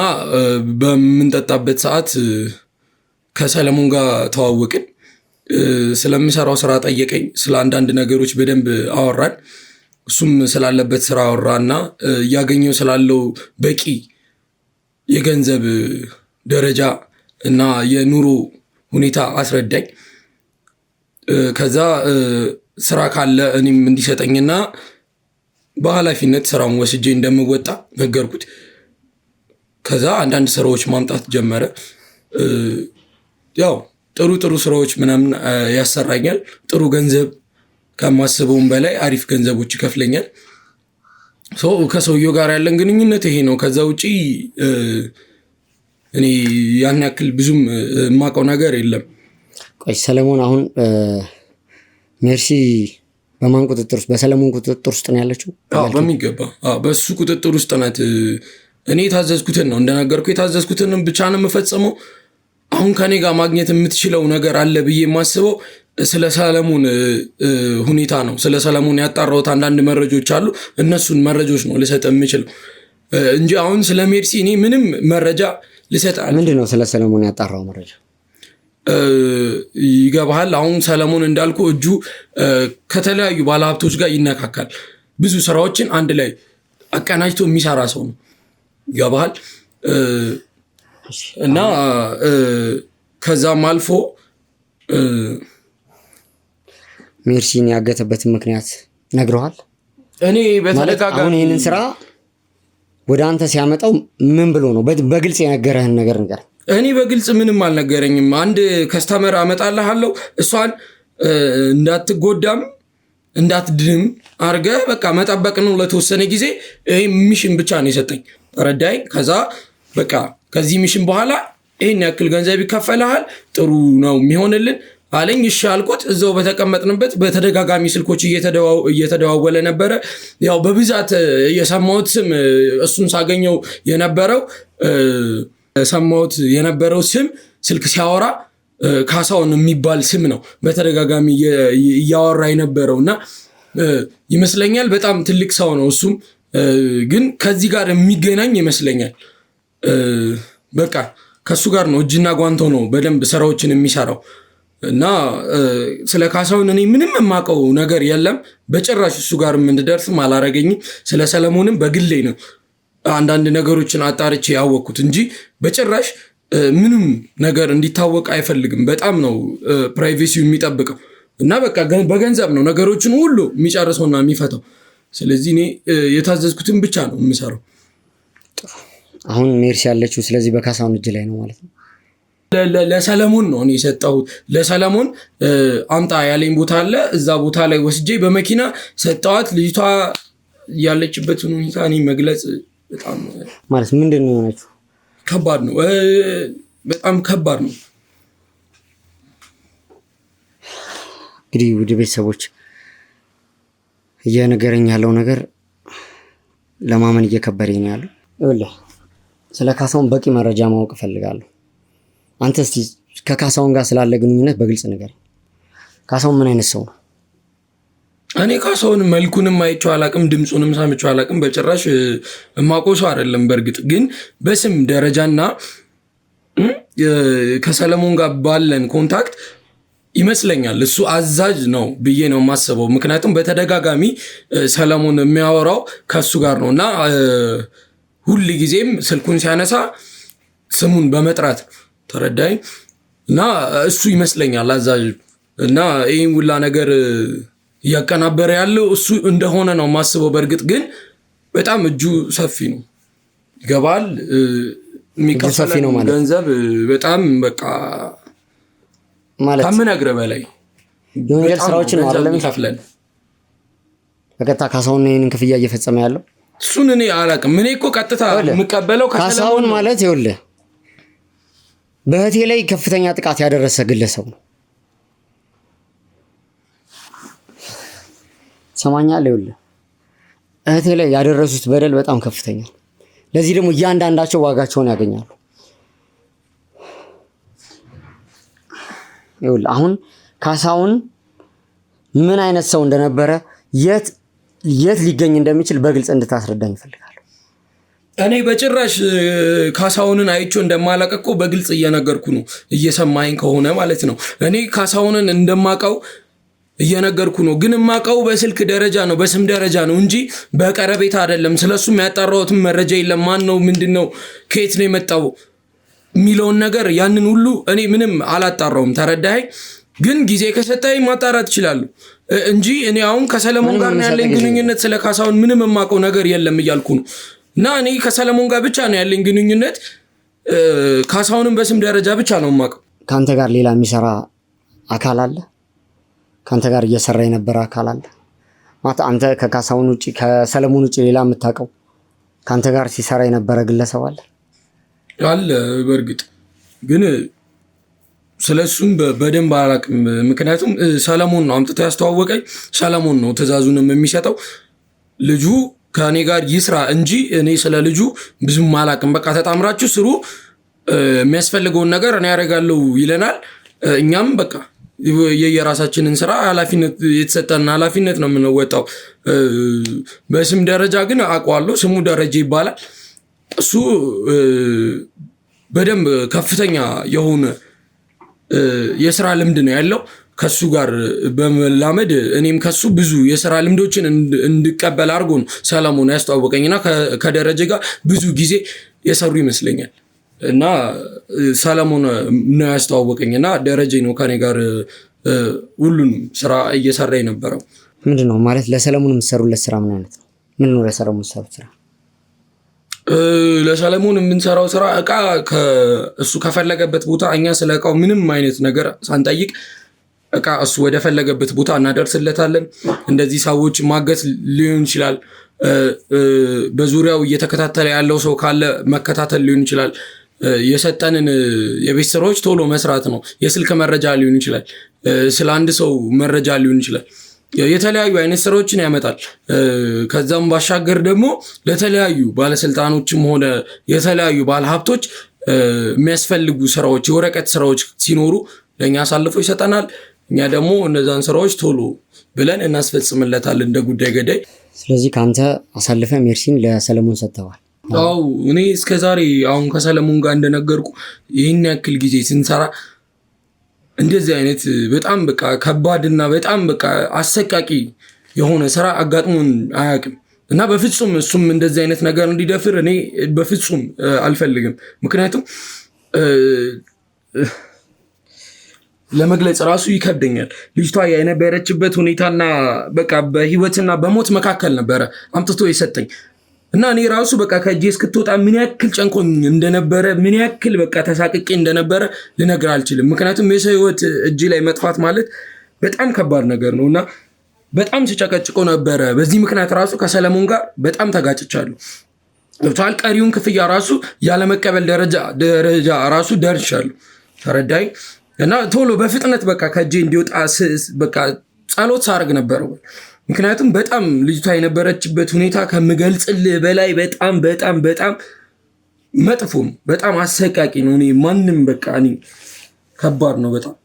በምንጠጣበት ሰዓት ከሰለሞን ጋር ተዋወቅን። ስለምሰራው ስራ ጠየቀኝ። ስለ አንዳንድ ነገሮች በደንብ አወራን። እሱም ስላለበት ስራ አወራና እያገኘው ስላለው በቂ የገንዘብ ደረጃ እና የኑሮ ሁኔታ አስረዳኝ። ከዛ ስራ ካለ እኔም እንዲሰጠኝና በኃላፊነት ስራውን ወስጄ እንደምወጣ ነገርኩት። ከዛ አንዳንድ ስራዎች ማምጣት ጀመረ። ያው ጥሩ ስራዎች ምናምን ያሰራኛል። ጥሩ ገንዘብ ከማስበውም በላይ አሪፍ ገንዘቦች ይከፍለኛል። ከሰውየው ጋር ያለን ግንኙነት ይሄ ነው። ከዛ ውጪ እኔ ያን ያክል ብዙም የማውቀው ነገር የለም። ቆይ ሰለሞን አሁን ሜርሲ በማን ቁጥጥር ውስጥ? በሰለሞን ቁጥጥር ውስጥ ነው ያለችው? በሚገባ በሱ ቁጥጥር ውስጥ ናት። እኔ የታዘዝኩትን ነው እንደነገርኩ የታዘዝኩትን ብቻ ነው የምፈጽመው። አሁን ከኔ ጋር ማግኘት የምትችለው ነገር አለ ብዬ የማስበው ስለ ሰለሞን ሁኔታ ነው። ስለ ሰለሞን ያጣራሁት አንዳንድ መረጃዎች አሉ። እነሱን መረጃዎች ነው ልሰጥ የምችለው እንጂ አሁን ስለ ሜርሲ እኔ ምንም መረጃ ልሰጥ አለ። ምንድነው ስለ ሰለሞን ያጣራው መረጃ? ይገባሃል? አሁን ሰለሞን እንዳልኩ እጁ ከተለያዩ ባለሀብቶች ጋር ይነካካል። ብዙ ስራዎችን አንድ ላይ አቀናጅቶ የሚሰራ ሰው ነው። ይገባሃል? እና ከዛም አልፎ ሜርሲን ያገተበትን ምክንያት ነግረዋል? እኔ በተደጋጋሚ አሁን ይህንን ስራ ወደ አንተ ሲያመጣው ምን ብሎ ነው? በግልጽ የነገረህን ነገር ንገር። እኔ በግልጽ ምንም አልነገረኝም። አንድ ከስተመር አመጣልሃለሁ፣ እሷን እንዳትጎዳም እንዳትድንም አድርገህ በቃ መጠበቅ ነው ለተወሰነ ጊዜ። ይሄ ሚሽን ብቻ ነው የሰጠኝ። ተረዳኝ? ከዛ በቃ ከዚህ ሚሽን በኋላ ይሄን ያክል ገንዘብ ይከፈልሃል፣ ጥሩ ነው የሚሆንልን አለኝ። እሺ አልኩት። እዛው በተቀመጥንበት በተደጋጋሚ ስልኮች እየተደዋወለ ነበረ። ያው በብዛት የሰማሁት ስም እሱን ሳገኘው የነበረው ስም ስልክ ሲያወራ ካሳውን የሚባል ስም ነው በተደጋጋሚ እያወራ የነበረው እና ይመስለኛል በጣም ትልቅ ሰው ነው። እሱም ግን ከዚህ ጋር የሚገናኝ ይመስለኛል። በቃ ከሱ ጋር ነው እጅና ጓንቶ ነው በደንብ ስራዎችን የሚሰራው እና ስለ ካሳውን እኔ ምንም የማውቀው ነገር የለም በጭራሽ። እሱ ጋር እንድደርስም አላረገኝም። ስለ ሰለሞንም በግሌ ነው አንዳንድ ነገሮችን አጣርቼ ያወቅኩት እንጂ በጭራሽ ምንም ነገር እንዲታወቅ አይፈልግም። በጣም ነው ፕራይቬሲው የሚጠብቀው እና በቃ በገንዘብ ነው ነገሮችን ሁሉ የሚጨርሰውና የሚፈታው። ስለዚህ እኔ የታዘዝኩትን ብቻ ነው የምሰራው። አሁን ሜርሲ ያለችው ስለዚህ በካሳውን እጅ ላይ ነው ማለት ነው። ለሰለሞን ነው እኔ የሰጠሁት። ለሰለሞን አምጣ ያለኝ ቦታ አለ። እዛ ቦታ ላይ ወስጄ በመኪና ሰጠዋት። ልጅቷ ያለችበትን ሁኔታ እኔ መግለጽ በጣም ማለት ምንድን ነው የሆነችው? ከባድ ነው፣ በጣም ከባድ ነው። እንግዲህ ውድ ቤተሰቦች እየነገረኝ ያለው ነገር ለማመን እየከበደኝ ነው ያለው። ይኸውልህ ስለ ካሳውን በቂ መረጃ ማወቅ እፈልጋለሁ። አንተ እስቲ ከካሳውን ጋር ስላለ ግንኙነት በግልጽ ነገር። ካሳውን ምን አይነት ሰው ነው? እኔ ካሳውን መልኩንም አይቼው አላቅም፣ ድምፁንም ሰምቼው አላቅም። በጭራሽ የማውቀው ሰው አይደለም። በእርግጥ ግን በስም ደረጃና ከሰለሞን ጋር ባለን ኮንታክት ይመስለኛል እሱ አዛዥ ነው ብዬ ነው የማስበው። ምክንያቱም በተደጋጋሚ ሰለሞን የሚያወራው ከሱ ጋር ነው እና ሁል ጊዜም ስልኩን ሲያነሳ ስሙን በመጥራት ተረዳኝ እና እሱ ይመስለኛል አዛዥ እና ይህን ሁላ ነገር እያቀናበረ ያለው እሱ እንደሆነ ነው ማስበው። በእርግጥ ግን በጣም እጁ ሰፊ ነው። ይገባል? የሚከፈለው ገንዘብ በጣም በቃ ማለት ከምነግርህ በላይ የወንጀል ስራዎችን ነው አይደለም ይከፍለን። በቀጥታ ካሳውን ይሄንን ክፍያ እየፈጸመ ያለው እሱን እኔ አላውቅም። እኔ እኮ ቀጥታ የምቀበለው ካሳውን ማለት ይኸውልህ በእህቴ ላይ ከፍተኛ ጥቃት ያደረሰ ግለሰብ ነው። ሰማኛለህ? ይኸውልህ እህቴ ላይ ያደረሱት በደል በጣም ከፍተኛ። ለዚህ ደግሞ እያንዳንዳቸው ዋጋቸውን ያገኛሉ። ይኸውልህ አሁን ካሳውን ምን አይነት ሰው እንደነበረ የት ሊገኝ እንደሚችል በግልጽ እንድታስረዳኝ እፈልጋለሁ። እኔ በጭራሽ ካሳሁንን አይቼው እንደማላውቅ እኮ በግልጽ እየነገርኩ ነው፣ እየሰማኝ ከሆነ ማለት ነው። እኔ ካሳሁንን እንደማውቀው እየነገርኩ ነው። ግን የማውቀው በስልክ ደረጃ ነው፣ በስም ደረጃ ነው እንጂ በቀረቤታ አይደለም። ስለሱ የሚያጣራሁትም መረጃ የለም። ማን ነው፣ ምንድነው፣ ከየት ነው የመጣው የሚለውን ነገር ያንን ሁሉ እኔ ምንም አላጣራውም። ተረዳኸኝ? ግን ጊዜ ከሰጠኝ ማጣራት ይችላል እንጂ እኔ አሁን ከሰለሞን ጋር ያለኝ ግንኙነት ስለ ካሳሁን ምንም የማውቀው ነገር የለም እያልኩ ነው። እና እኔ ከሰለሞን ጋር ብቻ ነው ያለኝ ግንኙነት፣ ካሳሁንን በስም ደረጃ ብቻ ነው የማውቀው። ከአንተ ጋር ሌላ የሚሰራ አካል አለ? ከአንተ ጋር እየሰራ የነበረ አካል አለ ማለት አንተ ከካሳሁን ውጪ ከሰለሞን ውጪ ሌላ የምታውቀው ከአንተ ጋር ሲሰራ የነበረ ግለሰብ አለ? አለ በእርግጥ ግን ስለሱም በደንብ አላውቅም። ምክንያቱም ሰለሞን ነው አምጥቶ ያስተዋወቀኝ፣ ሰለሞን ነው ትዕዛዙንም የሚሰጠው። ልጁ ከእኔ ጋር ይስራ እንጂ እኔ ስለ ልጁ ብዙም አላውቅም። በቃ ተጣምራችሁ ስሩ፣ የሚያስፈልገውን ነገር እኔ ያደርጋለሁ ይለናል። እኛም በቃ የየራሳችንን ስራ ኃላፊነት የተሰጠን ኃላፊነት ነው የምንወጣው። በስም ደረጃ ግን አውቀዋለሁ፣ ስሙ ደረጃ ይባላል። እሱ በደንብ ከፍተኛ የሆነ የስራ ልምድ ነው ያለው። ከሱ ጋር በመላመድ እኔም ከሱ ብዙ የስራ ልምዶችን እንድቀበል አድርጎ ነው ሰለሞን ያስተዋወቀኝና ከደረጀ ጋር ብዙ ጊዜ የሰሩ ይመስለኛል። እና ሰለሞን ነው ያስተዋወቀኝና ደረጀ ነው ከኔ ጋር ሁሉንም ስራ እየሰራ የነበረው። ምንድነው ማለት ለሰለሞን የምትሰሩለት ስራ ምን አይነት ነው? ምን ነው ለሰለሞን የምትሰሩት ስራ? ለሰለሞን የምንሰራው ስራ እቃ እሱ ከፈለገበት ቦታ እኛ ስለ እቃው ምንም አይነት ነገር ሳንጠይቅ እቃ እሱ ወደ ፈለገበት ቦታ እናደርስለታለን። እንደዚህ ሰዎች ማገት ሊሆን ይችላል፣ በዙሪያው እየተከታተለ ያለው ሰው ካለ መከታተል ሊሆን ይችላል። የሰጠንን የቤት ስራዎች ቶሎ መስራት ነው። የስልክ መረጃ ሊሆን ይችላል፣ ስለ አንድ ሰው መረጃ ሊሆን ይችላል። የተለያዩ አይነት ስራዎችን ያመጣል። ከዛም ባሻገር ደግሞ ለተለያዩ ባለስልጣኖችም ሆነ የተለያዩ ባለሀብቶች የሚያስፈልጉ ስራዎች፣ የወረቀት ስራዎች ሲኖሩ ለእኛ አሳልፎ ይሰጠናል። እኛ ደግሞ እነዛን ስራዎች ቶሎ ብለን እናስፈጽምለታለን እንደ ጉዳይ ገዳይ። ስለዚህ ከአንተ አሳልፈ ሜርሲን ለሰለሞን ሰጥተዋል? አዎ፣ እኔ እስከዛሬ አሁን ከሰለሞን ጋር እንደነገርኩ ይህን ያክል ጊዜ ስንሰራ እንደዚህ አይነት በጣም በቃ ከባድና በጣም በቃ አሰቃቂ የሆነ ስራ አጋጥሞን አያውቅም። እና በፍጹም እሱም እንደዚህ አይነት ነገር እንዲደፍር እኔ በፍጹም አልፈልግም። ምክንያቱም ለመግለጽ ራሱ ይከብደኛል። ልጅቷ የነበረችበት ሁኔታና በቃ በህይወትና በሞት መካከል ነበረ አምጥቶ የሰጠኝ እና እኔ ራሱ በቃ ከእጄ እስክትወጣ ምን ያክል ጨንቆኝ እንደነበረ፣ ምን ያክል በቃ ተሳቅቄ እንደነበረ ልነግር አልችልም። ምክንያቱም የሰው ህይወት እጅ ላይ መጥፋት ማለት በጣም ከባድ ነገር ነው እና በጣም ተጨቀጭቆ ነበረ። በዚህ ምክንያት ራሱ ከሰለሞን ጋር በጣም ተጋጭቻለሁ። ገብቶሃል? ቀሪውን ክፍያ ራሱ ያለመቀበል ደረጃ ራሱ ደርሻለሁ። ተረዳኝ? እና ቶሎ በፍጥነት በቃ ከእጄ እንዲወጣ በቃ ጸሎት ሳርግ ነበረ። ምክንያቱም በጣም ልጅቷ የነበረችበት ሁኔታ ከምገልጽልህ በላይ በጣም በጣም በጣም መጥፎ ነው። በጣም አሰቃቂ ነው። እኔ ማንም በቃ እኔ ከባድ ነው በጣም።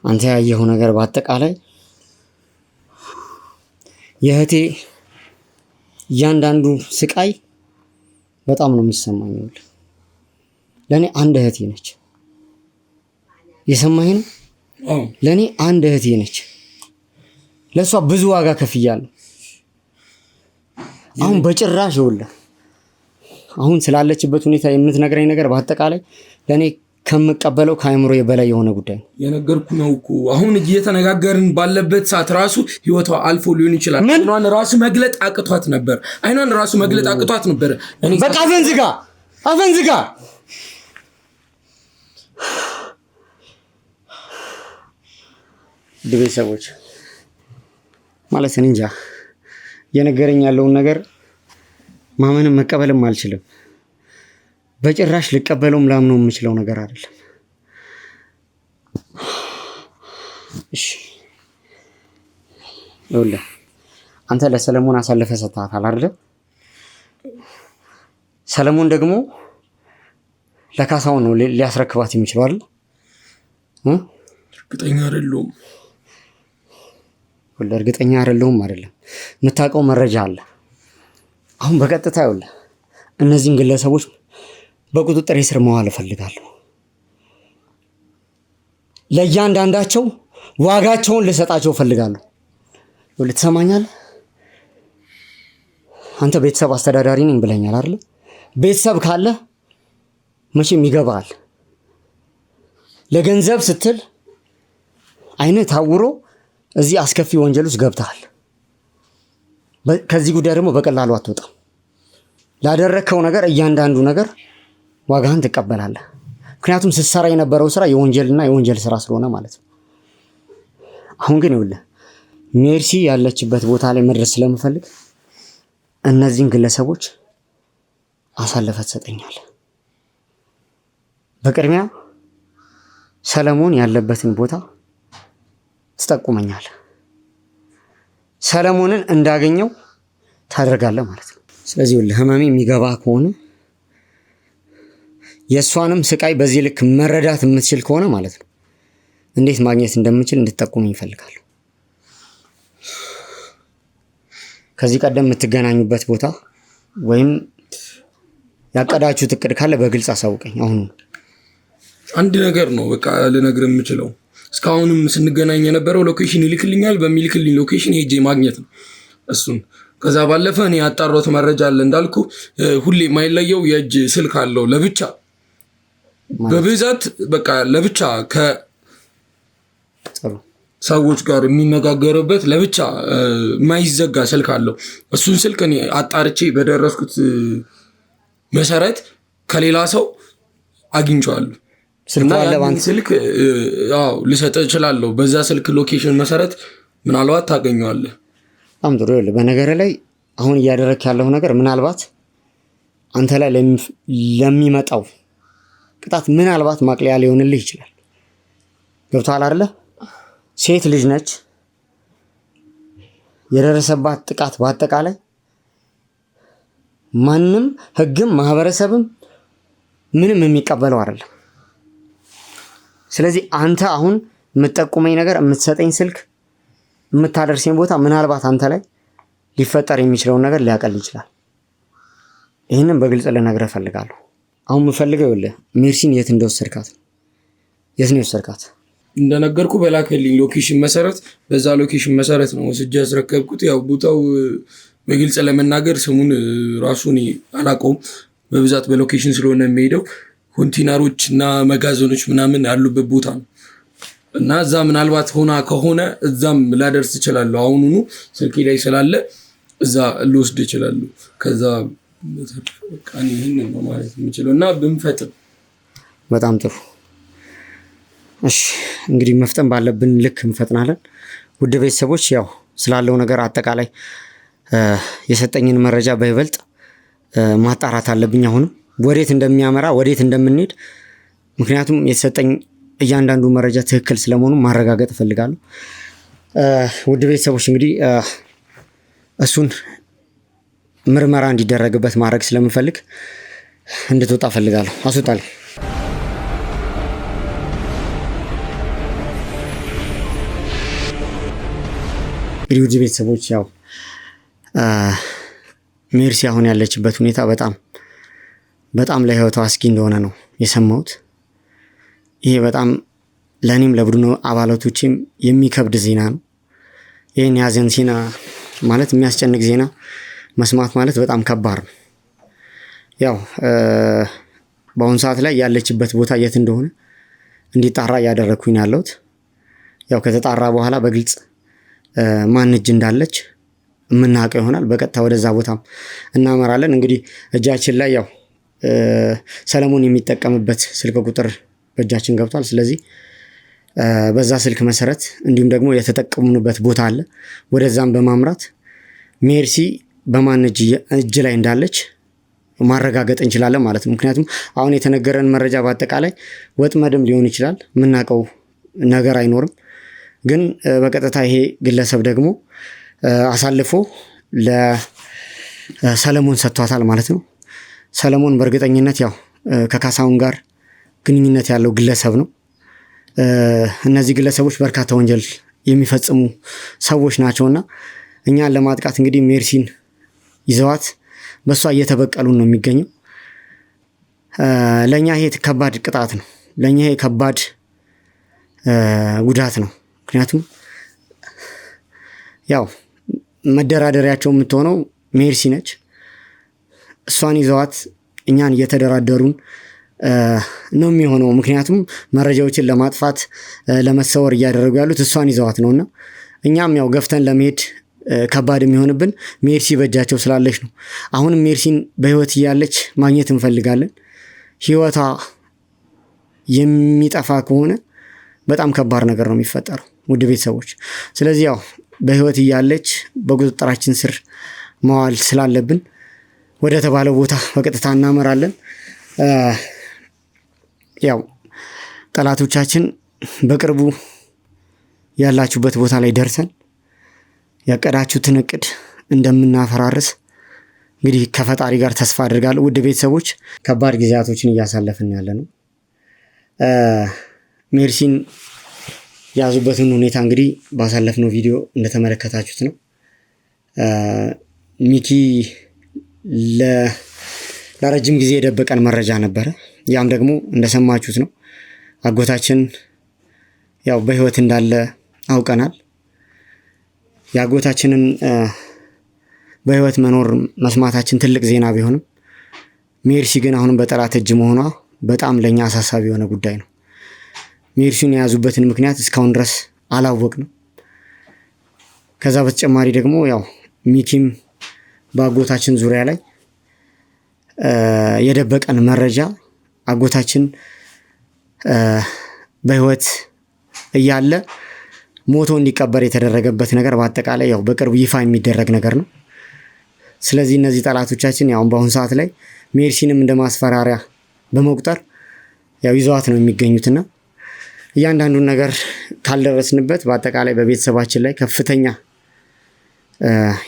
አንተ ያየኸው ነገር በአጠቃላይ የእህቴ እያንዳንዱ ስቃይ በጣም ነው የሚሰማኝ። ለእኔ አንድ እህቴ ነች። የሰማኸኝ ነው? ለእኔ አንድ እህቴ ነች። ለእሷ ብዙ ዋጋ ከፍያለሁ። አሁን በጭራሽ ይኸውልህ አሁን ስላለችበት ሁኔታ የምትነግረኝ ነገር በአጠቃላይ ለእኔ ከምቀበለው ከአእምሮ በላይ የሆነ ጉዳይ ነው። የነገርኩህ ነው እኮ አሁን እየተነጋገርን ባለበት ሰዓት ራሱ ህይወቷ አልፎ ሊሆን ይችላል። አይኗን ራሱ መግለጥ አቅቷት ነበር። በቃ አፈን ዝጋ። ቤተሰቦች ማለት እንጃ የነገረኝ ያለውን ነገር ማመንም መቀበልም አልችልም። በጭራሽ ልቀበለውም ላምነው የምችለው ነገር አይደለም። እሺ ይኸውልህ አንተ ለሰለሞን አሳልፈ ሰጥተሃታል አይደል? ሰለሞን ደግሞ ለካሳሁን ነው ሊያስረክባት የሚችለው አይደል? እርግጠኛ አይደለሁም። እርግጠኛ አይደለሁም አይደለም። የምታውቀው መረጃ አለ አሁን በቀጥታ ይኸውልህ እነዚህን ግለሰቦች በቁጥጥር ስር መዋል እፈልጋለሁ። ለእያንዳንዳቸው ዋጋቸውን ልሰጣቸው እፈልጋለሁ። ይኸውልህ ትሰማኛለህ? አንተ ቤተሰብ አስተዳዳሪ ነኝ ብለኛል አይደል? ቤተሰብ ካለ መቼም ይገባል። ለገንዘብ ስትል አይነት ታውሮ እዚህ አስከፊ ወንጀል ውስጥ ገብተሃል። ከዚህ ጉዳይ ደግሞ በቀላሉ አትወጣም። ላደረከው ነገር እያንዳንዱ ነገር ዋጋህን ትቀበላለህ። ምክንያቱም ስትሰራ የነበረው ስራ የወንጀልና የወንጀል ስራ ስለሆነ ማለት ነው። አሁን ግን ይኸውልህ ሜርሲ ያለችበት ቦታ ላይ መድረስ ስለምፈልግ እነዚህን ግለሰቦች አሳልፈህ ትሰጠኛለህ። በቅድሚያ ሰለሞን ያለበትን ቦታ ትጠቁመኛለህ። ሰለሞንን እንዳገኘው ታደርጋለህ ማለት ነው። ስለዚህ ህመሜ የሚገባ ከሆነ የእሷንም ስቃይ በዚህ ልክ መረዳት የምትችል ከሆነ ማለት ነው እንዴት ማግኘት እንደምችል እንድትጠቁመኝ እፈልጋለሁ። ከዚህ ቀደም የምትገናኙበት ቦታ ወይም ያቀዳችሁት እቅድ ካለ በግልጽ አሳውቀኝ። አሁን አንድ ነገር ነው በቃ ልነግርህ የምችለው። እስካሁንም ስንገናኝ የነበረው ሎኬሽን ይልክልኛል፣ በሚልክልኝ ሎኬሽን ሄጄ ማግኘት ነው እሱን። ከዛ ባለፈ እኔ ያጣራሁት መረጃ አለ እንዳልኩ፣ ሁሌ የማይለየው የእጅ ስልክ አለው ለብቻ በብዛት በቃ ለብቻ ከሰዎች ጋር የሚነጋገርበት ለብቻ የማይዘጋ ስልክ አለው። እሱን ስልክ እኔ አጣርቼ በደረስኩት መሰረት ከሌላ ሰው አግኝቼዋለሁ። ስልክ ልሰጥህ እችላለሁ። በዛ ስልክ ሎኬሽን መሰረት ምናልባት ታገኘዋለህ። በጣም ጥሩ። በነገር ላይ አሁን እያደረክ ያለው ነገር ምናልባት አንተ ላይ ለሚመጣው ቅጣት ምናልባት ማቅለያ ሊሆንልህ ይችላል። ገብቶሃል አይደለ? ሴት ልጅ ነች። የደረሰባት ጥቃት በአጠቃላይ ማንም ህግም ማህበረሰብም ምንም የሚቀበለው አይደለም። ስለዚህ አንተ አሁን የምትጠቁመኝ ነገር፣ የምትሰጠኝ ስልክ፣ የምታደርሰኝ ቦታ ምናልባት አንተ ላይ ሊፈጠር የሚችለውን ነገር ሊያቀል ይችላል። ይህንን በግልጽ ልነግርህ እፈልጋለሁ። አሁን የምፈልገው ሜርሲን የት እንደወሰድካት። የት ነው የወሰድካት? እንደነገርኩ በላከልኝ ሎኬሽን መሰረት፣ በዛ ሎኬሽን መሰረት ነው ወስጄ ያስረከብኩት። ያው ቦታው በግልጽ ለመናገር ስሙን ራሱን አላውቀውም። በብዛት በሎኬሽን ስለሆነ የሚሄደው ኮንቲነሮች እና መጋዘኖች ምናምን ያሉበት ቦታ ነው እና እዛ ምናልባት ሆና ከሆነ እዛም ላደርስ እችላለሁ። አሁኑኑ ስልኬ ላይ ስላለ እዛ ልወስድ እችላለሁ። ከዛ ይህንን ነው ማለት የምችለው እና ብንፈጥን በጣም ጥሩ። እሺ እንግዲህ መፍጠን ባለብን ልክ እንፈጥናለን። ውድ ቤተሰቦች ያው ስላለው ነገር አጠቃላይ የሰጠኝን መረጃ በይበልጥ ማጣራት አለብኝ። አሁንም ወዴት እንደሚያመራ ወዴት እንደምንሄድ፣ ምክንያቱም የተሰጠኝ እያንዳንዱ መረጃ ትክክል ስለመሆኑ ማረጋገጥ እፈልጋለሁ። ውድ ቤተሰቦች እንግዲህ እሱን ምርመራ እንዲደረግበት ማድረግ ስለምፈልግ እንድትወጣ እፈልጋለሁ። አስወጣልኝ። እንግዲህ ውድ ቤተሰቦች ያው ሜርሲ አሁን ያለችበት ሁኔታ በጣም ለህይወቷ አስጊ እንደሆነ ነው የሰማሁት። ይሄ በጣም ለእኔም ለቡድኑ አባላቶችም የሚከብድ ዜና ነው። ይህን ያዘን ዜና ማለት የሚያስጨንቅ ዜና መስማት ማለት በጣም ከባድ ነው። ያው በአሁኑ ሰዓት ላይ ያለችበት ቦታ የት እንደሆነ እንዲጣራ እያደረግኩኝ ያለሁት። ያው ከተጣራ በኋላ በግልጽ ማን እጅ እንዳለች የምናውቀው ይሆናል። በቀጥታ ወደዛ ቦታም እናመራለን። እንግዲህ እጃችን ላይ ያው ሰለሞን የሚጠቀምበት ስልክ ቁጥር በእጃችን ገብቷል። ስለዚህ በዛ ስልክ መሰረት እንዲሁም ደግሞ የተጠቀሙበት ቦታ አለ። ወደዛም በማምራት ሜርሲ በማን እጅ ላይ እንዳለች ማረጋገጥ እንችላለን ማለት ነው። ምክንያቱም አሁን የተነገረን መረጃ በአጠቃላይ ወጥመድም ሊሆን ይችላል፣ የምናውቀው ነገር አይኖርም። ግን በቀጥታ ይሄ ግለሰብ ደግሞ አሳልፎ ለሰለሞን ሰጥቷታል ማለት ነው። ሰለሞን በእርግጠኝነት ያው ከካሳሁን ጋር ግንኙነት ያለው ግለሰብ ነው። እነዚህ ግለሰቦች በርካታ ወንጀል የሚፈጽሙ ሰዎች ናቸውና እኛን ለማጥቃት እንግዲህ ሜርሲን ይዘዋት በሷ እየተበቀሉን ነው የሚገኘው። ለኛ ይሄ ከባድ ቅጣት ነው። ለኛ ይሄ ከባድ ጉዳት ነው። ምክንያቱም ያው መደራደሪያቸው የምትሆነው ሜርሲ ነች። እሷን ይዘዋት እኛን እየተደራደሩን ነው የሚሆነው። ምክንያቱም መረጃዎችን ለማጥፋት ለመሰወር እያደረጉ ያሉት እሷን ይዘዋት ነውና እኛም ያው ገፍተን ለመሄድ ከባድ የሚሆንብን ሜርሲ በእጃቸው ስላለች ነው። አሁንም ሜርሲን በህይወት እያለች ማግኘት እንፈልጋለን። ህይወቷ የሚጠፋ ከሆነ በጣም ከባድ ነገር ነው የሚፈጠረው ውድ ቤተሰቦች። ስለዚህ ያው በህይወት እያለች በቁጥጥራችን ስር መዋል ስላለብን ወደ ተባለው ቦታ በቀጥታ እናመራለን። ያው ጠላቶቻችን በቅርቡ ያላችሁበት ቦታ ላይ ደርሰን ያቀዳችሁትን እቅድ እንደምናፈራርስ እንግዲህ ከፈጣሪ ጋር ተስፋ አድርጋለሁ። ውድ ቤተሰቦች ከባድ ጊዜያቶችን እያሳለፍን ያለ ነው። ሜርሲን ያዙበትን ሁኔታ እንግዲህ ባሳለፍነው ቪዲዮ እንደተመለከታችሁት ነው። ሚኪ ለረጅም ጊዜ የደበቀን መረጃ ነበረ። ያም ደግሞ እንደሰማችሁት ነው። አጎታችን ያው በህይወት እንዳለ አውቀናል። የአጎታችንን በህይወት መኖር መስማታችን ትልቅ ዜና ቢሆንም ሜርሲ ግን አሁንም በጠላት እጅ መሆኗ በጣም ለኛ አሳሳቢ የሆነ ጉዳይ ነው። ሜርሲን የያዙበትን ምክንያት እስካሁን ድረስ አላወቅንም። ከዛ በተጨማሪ ደግሞ ያው ሚኪም በአጎታችን ዙሪያ ላይ የደበቀን መረጃ አጎታችን በህይወት እያለ ሞቶ እንዲቀበር የተደረገበት ነገር በአጠቃላይ ያው በቅርቡ ይፋ የሚደረግ ነገር ነው። ስለዚህ እነዚህ ጠላቶቻችን ያው በአሁን ሰዓት ላይ ሜርሲንም እንደማስፈራሪያ በመቁጠር ያው ይዘዋት ነው የሚገኙትና እያንዳንዱን ነገር ካልደረስንበት በአጠቃላይ በቤተሰባችን ላይ ከፍተኛ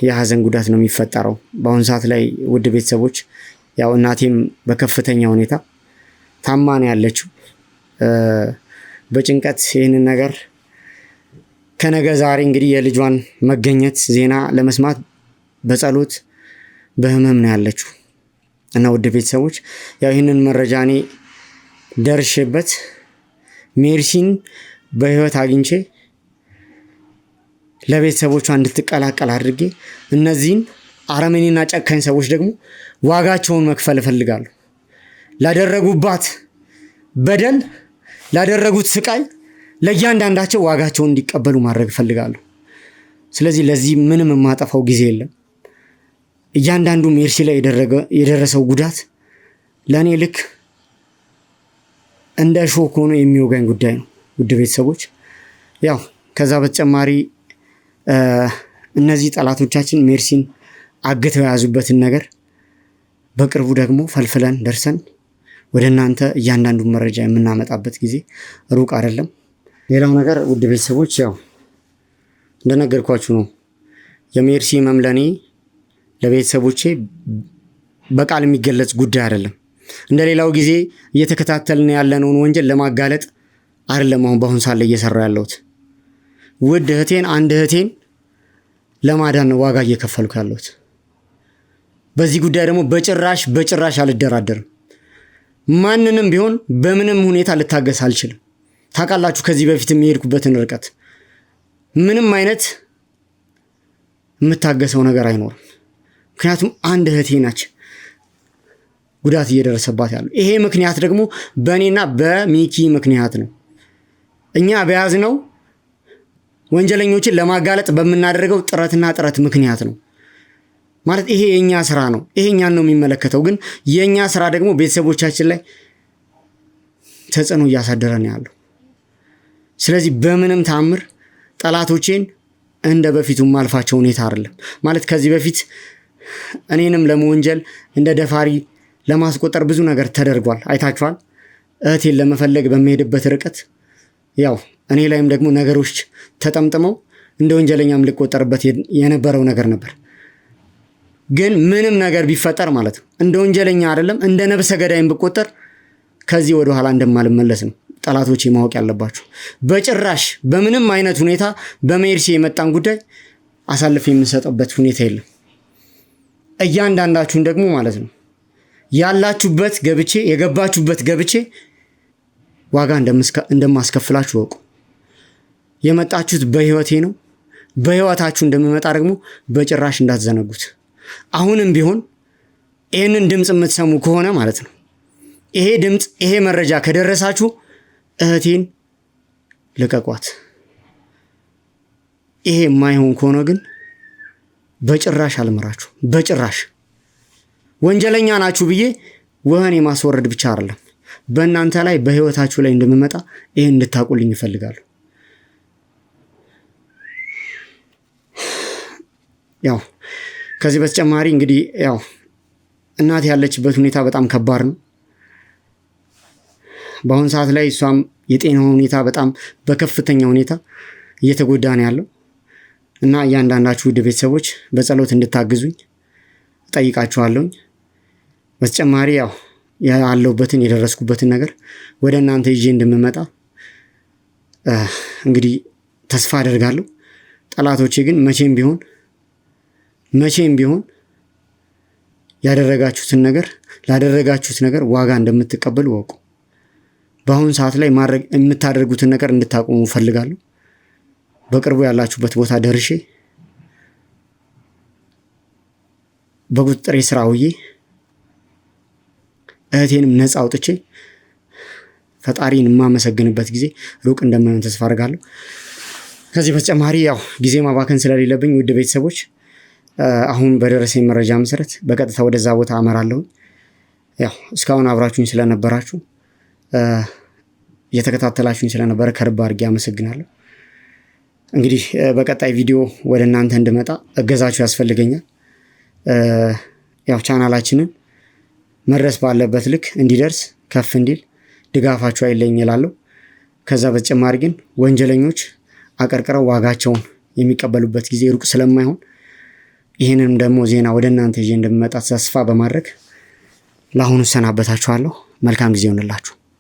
የሀዘን ጉዳት ነው የሚፈጠረው። በአሁን ሰዓት ላይ ውድ ቤተሰቦች ያው እናቴም በከፍተኛ ሁኔታ ታማን ያለችው በጭንቀት ይህንን ነገር ከነገ ዛሬ እንግዲህ የልጇን መገኘት ዜና ለመስማት በጸሎት በህመም ነው ያለችው እና ውድ ቤተሰቦች ያው ይህንን መረጃ እኔ ደርሼበት ሜርሲን በህይወት አግኝቼ ለቤተሰቦቿ እንድትቀላቀል አድርጌ እነዚህን አረመኔና ጨካኝ ሰዎች ደግሞ ዋጋቸውን መክፈል እፈልጋለሁ። ላደረጉባት በደል፣ ላደረጉት ስቃይ ለእያንዳንዳቸው ዋጋቸውን እንዲቀበሉ ማድረግ እፈልጋለሁ። ስለዚህ ለዚህ ምንም የማጠፋው ጊዜ የለም። እያንዳንዱ ሜርሲ ላይ የደረሰው ጉዳት ለእኔ ልክ እንደ ሾክ ሆኖ የሚወጋኝ ጉዳይ ነው ውድ ቤተሰቦች። ያው ከዛ በተጨማሪ እነዚህ ጠላቶቻችን ሜርሲን አግተው የያዙበትን ነገር በቅርቡ ደግሞ ፈልፍለን ደርሰን ወደ እናንተ እያንዳንዱ መረጃ የምናመጣበት ጊዜ ሩቅ አይደለም። ሌላው ነገር ውድ ቤተሰቦች ያው እንደነገርኳችሁ ነው። የሜርሲ ህመም ለኔ ለቤተሰቦቼ በቃል የሚገለጽ ጉዳይ አይደለም። እንደሌላው ጊዜ እየተከታተልን ያለነውን ወንጀል ለማጋለጥ አይደለም አሁን በአሁን ሰዓት ላይ እየሰራው ያለሁት። ውድ እህቴን አንድ እህቴን ለማዳን ነው ዋጋ እየከፈልኩ ያለሁት። በዚህ ጉዳይ ደግሞ በጭራሽ አልደራደርም። ማንንም ቢሆን በምንም ሁኔታ ልታገስ አልችልም። ታውቃላችሁ ከዚህ በፊት የሚሄድኩበትን ርቀት ምንም አይነት የምታገሰው ነገር አይኖርም። ምክንያቱም አንድ እህቴ ናች ጉዳት እየደረሰባት ያለው። ይሄ ምክንያት ደግሞ በእኔና በሚኪ ምክንያት ነው። እኛ በያዝነው ወንጀለኞችን ለማጋለጥ በምናደርገው ጥረት ምክንያት ነው። ማለት ይሄ የኛ ስራ ነው። ይሄ እኛን ነው የሚመለከተው። ግን የኛ ስራ ደግሞ ቤተሰቦቻችን ላይ ተጽዕኖ እያሳደረ ነው ያለው። ስለዚህ በምንም ታምር ጠላቶቼን እንደ በፊቱ ማልፋቸው ሁኔታ አይደለም። ማለት ከዚህ በፊት እኔንም ለመወንጀል እንደ ደፋሪ ለማስቆጠር ብዙ ነገር ተደርጓል፣ አይታችኋል። እህቴን ለመፈለግ በሚሄድበት ርቀት ያው እኔ ላይም ደግሞ ነገሮች ተጠምጥመው እንደ ወንጀለኛም ልቆጠርበት የነበረው ነገር ነበር። ግን ምንም ነገር ቢፈጠር ማለት ነው እንደ ወንጀለኛ አይደለም እንደ ነብሰ ገዳይም ብቆጠር ከዚህ ወደ ኋላ እንደማልመለስ ነው ጠላቶቼ ማወቅ ያለባችሁ። በጭራሽ በምንም አይነት ሁኔታ በሜርሲ የመጣን ጉዳይ አሳልፌ የምሰጠበት ሁኔታ የለም። እያንዳንዳችሁን ደግሞ ማለት ነው ያላችሁበት ገብቼ የገባችሁበት ገብቼ ዋጋ እንደማስከፍላችሁ ወቁ። የመጣችሁት በህይወቴ ነው። በህይወታችሁ እንደምመጣ ደግሞ በጭራሽ እንዳትዘነጉት። አሁንም ቢሆን ይህንን ድምፅ የምትሰሙ ከሆነ ማለት ነው ይሄ ድምፅ ይሄ መረጃ ከደረሳችሁ እህቴን ልቀቋት። ይሄ የማይሆን ከሆነ ግን በጭራሽ አልመራችሁ። በጭራሽ ወንጀለኛ ናችሁ ብዬ ወህኒ ማስወረድ ብቻ አይደለም በእናንተ ላይ በህይወታችሁ ላይ እንደምመጣ ይሄን እንድታቁልኝ እፈልጋለሁ። ያው ከዚህ በተጨማሪ እንግዲህ ያው እናት ያለችበት ሁኔታ በጣም ከባድ ነው። በአሁን ሰዓት ላይ እሷም የጤና ሁኔታ በጣም በከፍተኛ ሁኔታ እየተጎዳ ነው ያለው እና እያንዳንዳችሁ ውድ ቤተሰቦች በጸሎት እንድታግዙኝ ጠይቃችኋለሁ። በተጨማሪ ያው ያለሁበትን የደረስኩበትን ነገር ወደ እናንተ ይዤ እንደምመጣ እንግዲህ ተስፋ አደርጋለሁ። ጠላቶቼ ግን መቼም ቢሆን ያደረጋችሁትን ነገር ላደረጋችሁት ነገር ዋጋ እንደምትቀበሉ ወቁ። በአሁን ሰዓት ላይ ማድረግ የምታደርጉትን ነገር እንድታቆሙ ፈልጋለሁ። በቅርቡ ያላችሁበት ቦታ ደርሼ በቁጥጥሬ ስር አውዬ እህቴንም ነፃ አውጥቼ ፈጣሪን የማመሰግንበት ጊዜ ሩቅ እንደማይሆን ተስፋ አደርጋለሁ። ከዚህ በተጨማሪ ያው ጊዜ ማባከን ስለሌለብኝ ውድ ቤተሰቦች አሁን በደረሰኝ መረጃ መሰረት በቀጥታ ወደዛ ቦታ አመራለሁ። ያው እስካሁን አብራችሁኝ ስለነበራችሁ እየተከታተላችሁኝ ስለነበረ ከልብ አድርጌ አመሰግናለሁ። እንግዲህ በቀጣይ ቪዲዮ ወደ እናንተ እንድመጣ እገዛችሁ ያስፈልገኛል። ያው ቻናላችንን መድረስ ባለበት ልክ እንዲደርስ ከፍ እንዲል ድጋፋችሁ አይለኝ እላለሁ። ከዛ በተጨማሪ ግን ወንጀለኞች አቀርቅረው ዋጋቸውን የሚቀበሉበት ጊዜ ሩቅ ስለማይሆን ይህንንም ደግሞ ዜና ወደ እናንተ ይዤ እንደምመጣ ተስፋ በማድረግ ለአሁኑ ሰናበታችኋለሁ። መልካም ጊዜ ይሁንላችሁ።